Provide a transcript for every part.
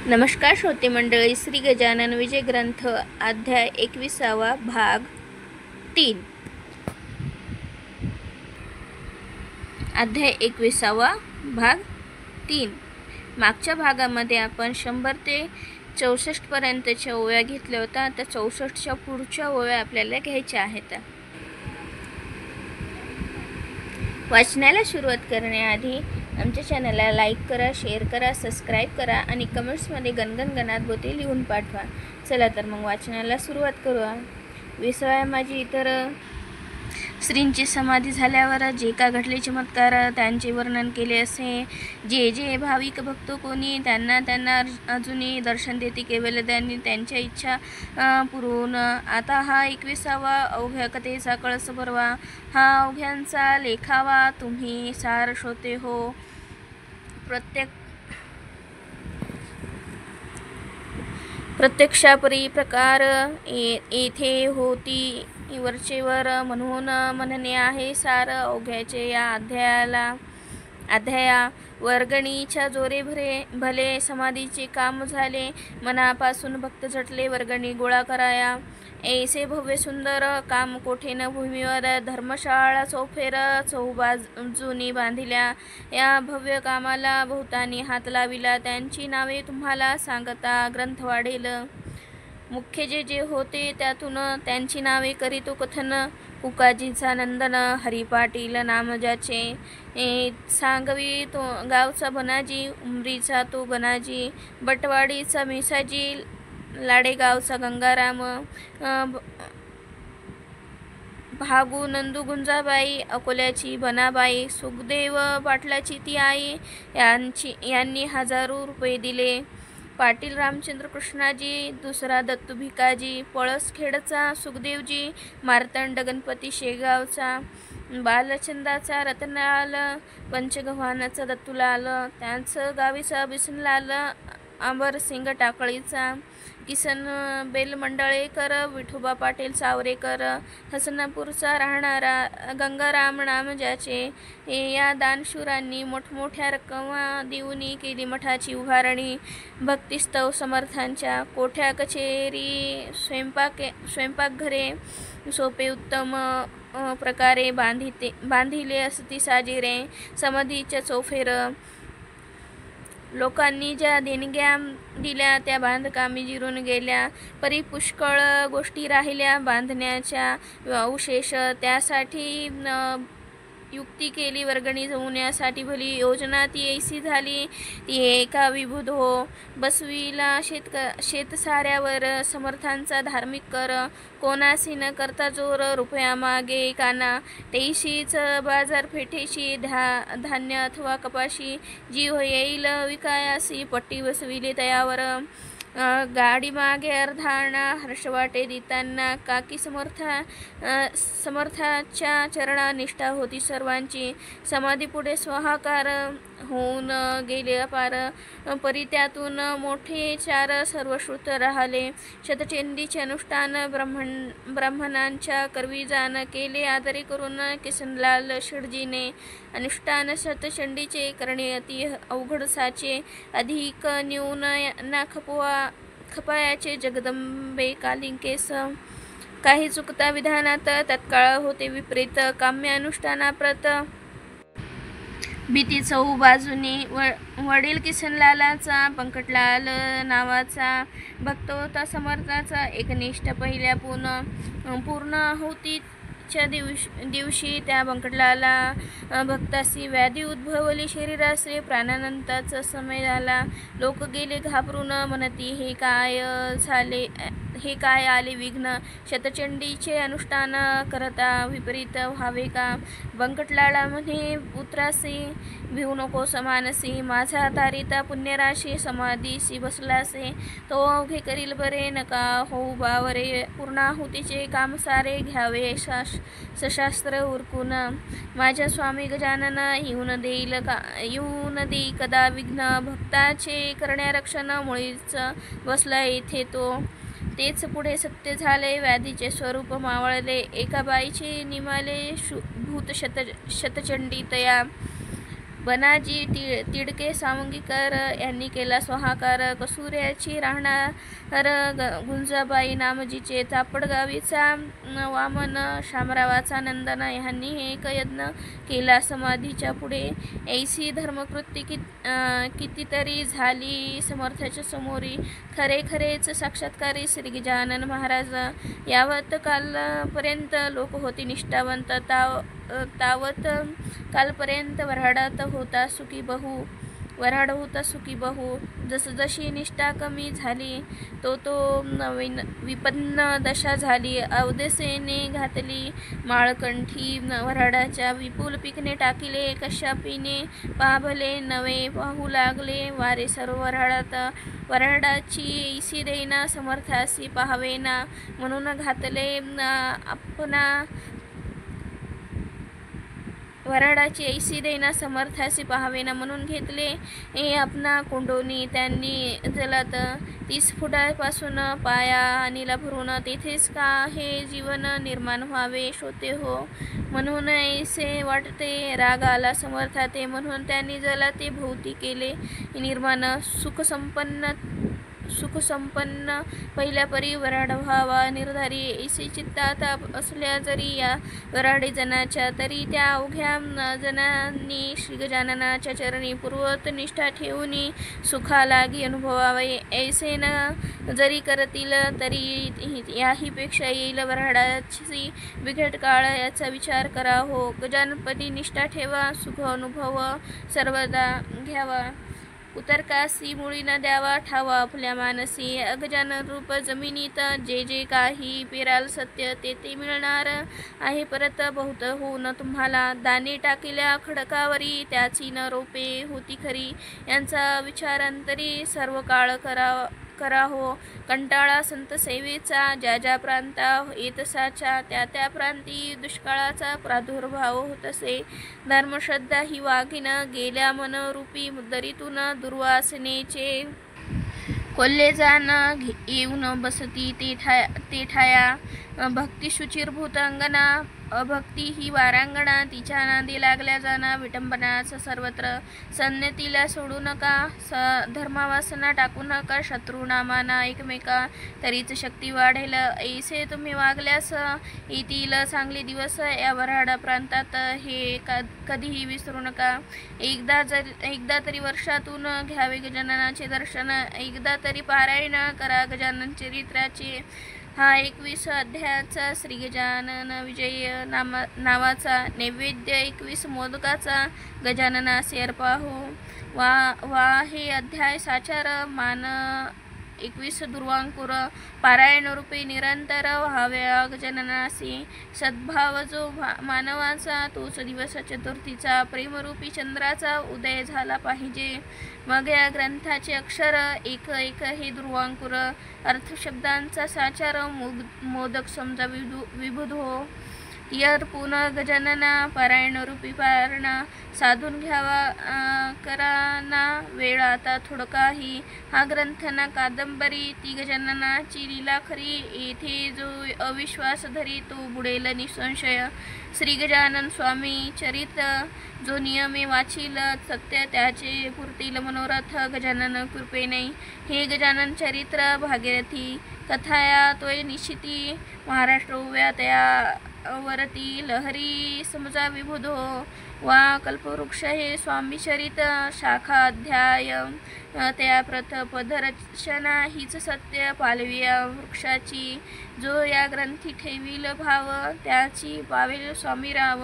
नमस्कार श्रोते मंडळी, श्री गजानन विजय ग्रंथ अध्याय 21 भाग 3. अध्याय 21 भाग 3. मागच्या भागामध्ये आपण 100 ते 64 पर्यंतच्या ओव्या घेतल्या होत्या. आता 64च्या पुढच्या ओव्या आपल्याला घ्यायच्या आहेत. वाचनाला सुरुवात करण्याआधी आमच्या चॅनलला लाईक करा, शेअर करा, सबस्क्राईब करा आणि कमेंट्समध्ये गणगण गणात लिहून पाठवा. चला तर मग वाचनाला सुरुवात करूया. 20व्या माझी इतर श्रींची समाधी झाल्यावर जे का घडले चमत्कार त्यांचे वर्णन केले असे. जे जे भाविक भक्त कोणी त्यांना अजूनही दर्शन देते, केवळ त्यांनी त्यांच्या इच्छा पुरवून. आता हा 21वा अवघ्या कथेचा कळस भरवा, हा अवघ्यांचा लेखावा. तुम्ही सार श्रोते हो. प्रत्यक्षापरी प्रकार येथे होती वरचेवर म्हणून म्हणणे आहे सार अवघ्याचे. या अध्याया वर्गणीच्या जोरे भले समाधीचे काम झाले. मनापासून भक्त झटले वर्गणी गोळा कराया. ऐसे भव्य सुंदर काम कोठेन भूमीवर धर्मशाळा चौफेर चौबाजूनी बांधिल्या. या भव्य कामाला बहुतांनी हात लाविला. त्यांची नावे तुम्हाला सांगता ग्रंथ वाढेल. मुख्य जे होते त्यातून त्यांची नावे करीतो कथन. कुकाजीचा नंदन, हरी पाटील नाम ज्याचे, सांगवी तो गावचा बनाजी, उमरीचा तो बनाजी, बटवाडीचा मिसाजी, लाडेगावचा गंगाराम, भागू नंदू गुंजाबाई, अकोल्याची बनाबाई, सुखदेव पाटलाची ती आई, यांनी 1000 रुपये दिले. पाटील रामचंद्र कृष्णाजी, दुसरा दत्तू भिकाजी, पळसखेडचा सुखदेवजी, मार्तंड गणपती शेगावचा, बालचंदाचा रतनलाल, पंचगव्हाणाचा दत्तूलाल, त्यांचं गावीचा बिसनलाल, अमरसिंग टाकळीचा, किसन बेलमंडळेकर, विठोबा पाटील सावरेकर, हसनापूरचा राहणारा गंगाराम नाम ज्याचे. या दानशूरांनी मोठमोठ्या रक्कमा देऊन केली मठाची उभारणी. भक्तिस्तव समर्थांच्या कोठ्या कचेरी स्वयंपाकघरे सोपे उत्तम प्रकारे बांधिले असती साजेरे. समाधीच्या चौफेर लोकांनी ज्या देणग्या दिल्या त्या बांधकामी जिरून गेल्या. परी पुष्कळ गोष्टी राहिल्या बांधण्याच्या अवशेष. त्यासाठी युक्ती केली वर्गणी जमवण्यासाठी. भली योजना ती ऐसी झाली ती एका विभुद हो. बसविला शेतसाऱ्यावर समर्थांचा धार्मिक कर. कोणासी न करता जोर रुपया मागे काना. तेशीच बाजारपेठेशी धान्य अथवा कपाशी जी येईल विकायासी पट्टी बसविली तयावर. गाडी मागे अर्धाणा हर्ष वाटे देताना. काकी समर्थाच्या चरणा निष्ठा होती सर्वांची. समाधीपुढे स्वाहाकार होऊन गेले अपार. परित्यातून मोठे 4 सर्वश्रुत राहिले. शतचंडीचे अनुष्ठान ब्राह्मणांच्या करवीजान केले आदरे करून किसनलाल शेडजीने. अनुष्ठान शतचंडीचे करणे अति अवघड साचे. अधिक न्यून ना खपायाचे जगदंबे कालिंकेस. काही चुकता विधानात तत्काळ होते विपरीत. काम्य अनुष्ठानाप्रत भीती चहू बाजूनी. वडील किसनलालाचा पंकटलाल नावाचा भक्त होता समर्थाचा एकनिष्ठ. पहिल्या पूर्ण आहुतीच्या दिवशी त्या पंकटलाला भक्तासी व्याधी उद्भवली शरीरासे. प्राणानंताचा समय झाला. लोक गेले घाबरून म्हणती हे काय आले विघ्न. शतचंडीचे अनुष्ठान करता विपरीत व्हावे का. बंकटलाला म्हणे पुत्रासी भिवू नको समानसी. माझा तारिता पुण्यराशी समाधीसी बसलासे. तो अवघे करील बरे नका होऊ बावरे. पूर्णाहुतीचे काम सारे घ्यावे सशास्त्र उरकून. माझ्या स्वामी गजानन येऊन देई कदा विघ्न. भक्ताचे करण्यारक्षण मुळीच बसला येथे तो. तेच पुढे सत्य झाले. व्याधीचे स्वरूप मावळले. एका बाईचे निमाले भूत शतचंडी तया. बनाजी तिडके सावंगीकर यांनी केला स्वाहाकार. कसुऱ्याची राहणार गुंजाबाई नामजीचे चापडगावीचा वामन शामरावाचा नंदन ह्यांनी एक यत्न केला समाधीच्या पुढे. ऐसी धर्मकृती कितीतरी झाली समर्थाच्या समोरी. खरेच साक्षात्कारी श्री गजानन महाराज. यावत कालपर्यंत लोक होती निष्ठावंत, तावत कालपर्यंत वऱ्हाड होता सुखी बहु. जसजशी निष्ठा कमी झाली तो विपन्न दशा झाली. अवधसेने घातली माळकंठी वऱ्हाडाच्या. विपुल पिकणे टाकिले कश्यपीने. पाभले नवे पाहू लागले वारे सर्व वऱ्हाडात. वऱ्हाडाची ऐसी देना समर्थासी पाहावेना. म्हणून घातले आपणा वऱ्हाडाची ऐसी देना समर्थासी पाहावेना. म्हणून घेतले आपणा कोंडोनी. त्यांनी जलात 30 फुटापासून पाया आणीला भरून. तेथेच का हे जीवन निर्माण व्हावे शोधते हो. म्हणून ऐसे वाटते राग आला समर्थाते. म्हणून त्यांनी जलाते भोवती केले निर्माण. सुखसंपन्न पहिल्या परी वऱ्हाड व्हावा निर्धारी. ऐसे चित्तात असल्या जरी या वऱ्हाडी जनाच्या, तरी त्या अवघ्या जनांनी श्री गजाननाच्या चरणी पूर्वत निष्ठा ठेवून सुखा लागी अनुभवावे. ऐसे न जरी करतील तरी याहीपेक्षा येईल वऱ्हाडाची बिकट काळ. याचा विचार करा हो. गजाननपदी निष्ठा ठेवा, सुख अनुभव सर्वदा घ्यावा. उतरकासी मुळी न द्यावा ठावा आपल्या मानसी. अगजानन रूप जमिनीत जे काही पेराल सत्य ते मिळणार आहे परत बहुत होऊन तुम्हाला. दाणे टाकल्या खडकावरी त्याची न रोपे होती खरी. यांचा विचारांतरी सर्व काळ करा हो. कंटाळा संत सेवेचा ज्या प्रांता येतसाच्या त्या प्रांती दुष्काळाचा प्रादुर्भाव होतसे. धर्मश्रद्धा ही वाघीन गेल्या मनरूपी दरीतून दुर्वासनेचे कोल्हे जाण येऊन बसती ते ठाया. भक्ती शुचिरभूत अंगणा अभक्ती ही वारांगणा. तिच्या नांदी लागल्या जाणा विटंबनाचा सर्वत्र. संन्यतीला सोडू नका धर्मावासना टाकू नका. शत्रुनामाना एकमेका तरीच शक्ती वाढेल. ऐसे तुम्ही वागल्यास येतील चांगले दिवस या वऱ्हाड प्रांतात. हे कधीही विसरू नका. एकदा तरी वर्षातून घ्यावे गजाननाचे दर्शन. एकदा तरी पारायण करा गजानन चरित्राचे. हा 21 अध्यायाचा श्री गजानन विजय नावाचा नैवेद्य 21 मोदकाचा गजाननासे अर्पाहो. वा हे अध्याय साचार मान 21 दुर्वांकुर पारायण रूपे निरंतर व्हाव्या गजाननासी. सद्भाव जो मानवाचा तोच दिवस चतुर्थीचा प्रेमरूपी चंद्राचा उदय झाला पाहिजे. मग या ग्रंथाचे अक्षर एक हे दुर्वांकुर. अर्थशब्दांचा साचार मोदक समजा विबुध हो. अर्पून गजानना पारायण रूपी पारणा साधून घ्यावा कराना वेळ आता थोडकाही. हा ग्रंथ ना कादंबरी ती गजाननाची लीला खरी. येथे जो अविश्वास धरी तो बुडेल निसंशय. श्री गजानन स्वामी चरित जो नियमे वाचील सत्य त्याचे पुरतील मनोरथ गजानन कृपेने. हे गजानन चरित्र भागीरथी कथाया तोय निश्चिती. महाराष्ट्र उभ्या त्या वरती लहरी समजा विबुधो. वा कल्पवृक्ष हे स्वामी चरित शाखा अध्याय. त्या पदरचना हीच सत्य पालविया वृक्षाची. जो या ग्रंथी ठेवील भाव त्याची पावेल स्वामी राव.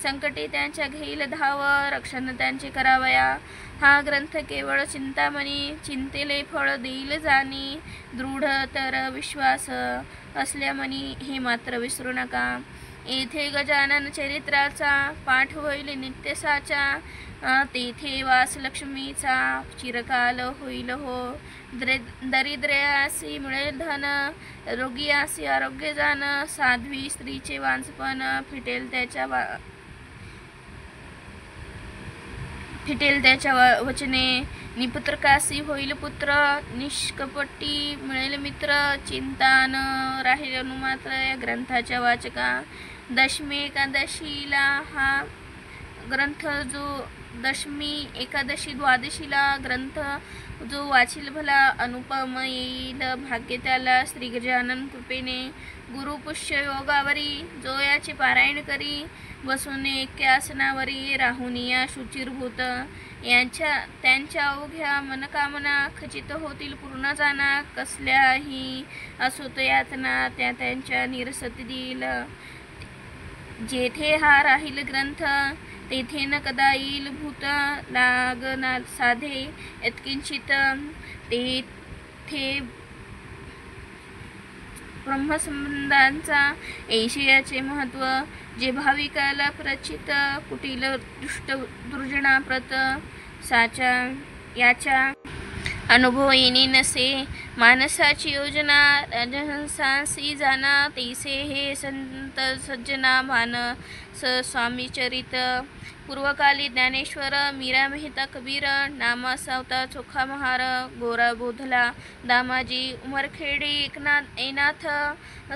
संकटे त्यांच्या घेईल धाव रक्षण त्यांचे करावया. हा ग्रंथ केवळ चिंतामणी चिंतेले फळ देईल जाणी. दृढ तर विश्वास असल्यामनी हे मात्र विसरू नका. येथे गजानन चरित्राचा पाठ होईल नित्यसाचा. तेथे वास लक्ष्मीचा चिरकाल होईल हो. दरिद्र्यासी मिळेल धन रोगियासी आरोग्य जाण. साध्वी स्त्रीचे वांझपण फिटेल त्याच्या वचने. निपुत्रकासी होईल पुत्र निष्कपटी मिळेल मित्र. चिंता न राहील अनुमात्र या ग्रंथाच्या वाचका. दशमी एकादशीला हा ग्रंथ जो दशमी एकादशी द्वादशीला ग्रंथ जो वाचील भला अनुपम येईल भाग्य त्याला श्री गजानन कृपेने गुरुपुष्य योगावरी जो याचे पारायण करी बसून एक्यासनावरी राहुनिया शुचिरभूत त्यांच्या अवघ्या मनकामना खचित होतील पूर्ण जाना कसल्याही असोत यातना त्या त्यांच्या निरसतील जेथे हा राहील ग्रंथ तेथे न कदा येईल भूत लागना साधे यत्किंचित तेथे ब्रह्मसंबंधांचा ऐशियाचे महत्त्व जे भाविकाला प्रचित कुटील दुष्ट दुर्जना प्रत साचा याचा अनुभव येणे नसे मानसाची योजना राजहंसांसी जाना तैसे हे संत सज्जना मानस स्वामीचरित पूर्वकाली ज्ञानेश्वर मीरा मेहता कबीर नामा सावता चोखा महार गोरा बोधला दामाजी उमरखेडी एकनाथ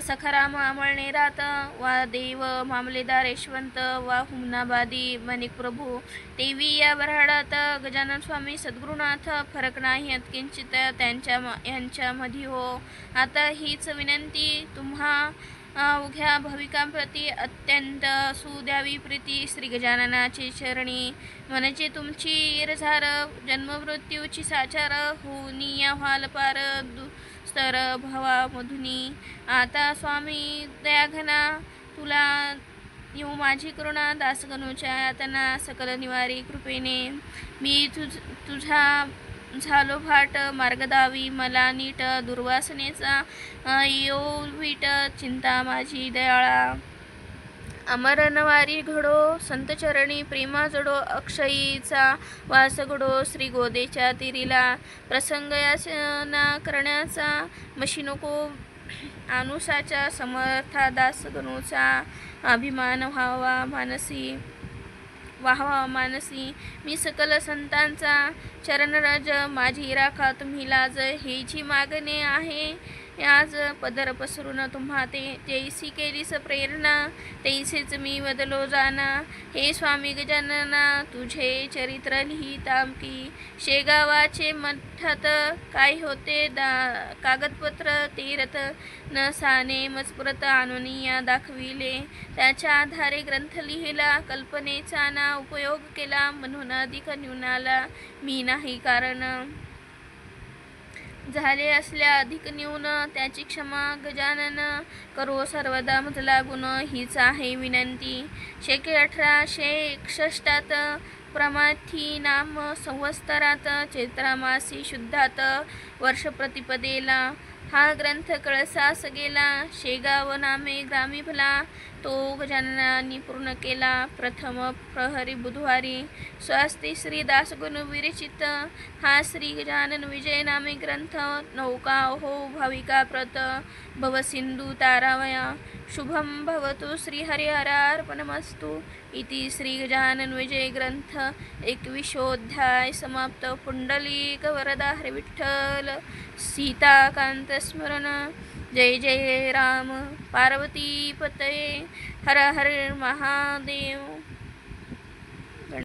सखाराम अमळनेरात वा देव मामलेदार यशवंत वा हुमनाबादी माणिक प्रभू देवी या वऱ्हाडात गजानन स्वामी सद्गुरुनाथ फरक नाही किंचित यांच्यामध्ये हो. आता हीच विनंती तुम्हा अवघ्या भाविकांप्रती अत्यंत सुद्यावी प्रीती श्री गजाननाचे चरणी म्हणजे तुमची इरझार जन्ममृत्यूची साचार होनिया व्हाल पार दुस्तर भवामधुनी. आता स्वामी दयाघना तुला येऊ माझी करुणा दासगणूच्या यातना सकल निवारी कृपेने मी तुझा झालो भाट मार्गदावी मला नीट दुर्वासनेचा योवीट चिंता माझी दयाळा. अमरनवारी घडो संतचरणी प्रेमा जडो अक्षयीचा वास घडो श्री गोदेच्या तिरीला प्रसंग याचना करण्याचा मशिनको अनुसाच्या समर्था दासगणूचा अभिमान व्हावा मानसी मी सकल संतांचा चरणराज माझी राखा तुम्ही लाज हेची मागणे आहे आज पदर पसरून तुम्हा जैसी केलीस प्रेरणा तैसेच मी बदलो जाना. हे स्वामी गजानना तुझे चरित्र लिहिताम की शेगावाचे मठात काय होते कागदपत्र तीरथ न साने मजपुरत आणून दाखविले त्याच्या आधारे ग्रंथ लिहिला कल्पनेचा ना उपयोग केला म्हणून अधिक न्यूनाला मी नाही कारण झाले असल्या अधिक न्यून त्याची क्षमा गजानन करो सर्वदा मजला गुण हीच आहे विनंती. 1861 प्रमाथी नाम संवत्सरात चैत्रमासी शुद्धात वर्ष प्रतिपदेला हा ग्रंथ कळसास गेला शेगाव नामे ग्रामी भला तो गजाननांनी पूर्ण केला. प्रथम प्रहरी बुधवारी स्वस्ती श्री दासगुण विरचित हा श्री गजानन विजय नामे ग्रंथ नौका हो भाविका प्रत भवसिंधू तारावया शुभम भवतु श्री हरिहरार्पणमस्तु इति श्री गजानन विजय ग्रंथ 21 समाप्त. पुंडलिक वरदा हरी विठ्ठल सीताकांत स्मरण. जय जय राम पार्वती पतये हर हर महादेव.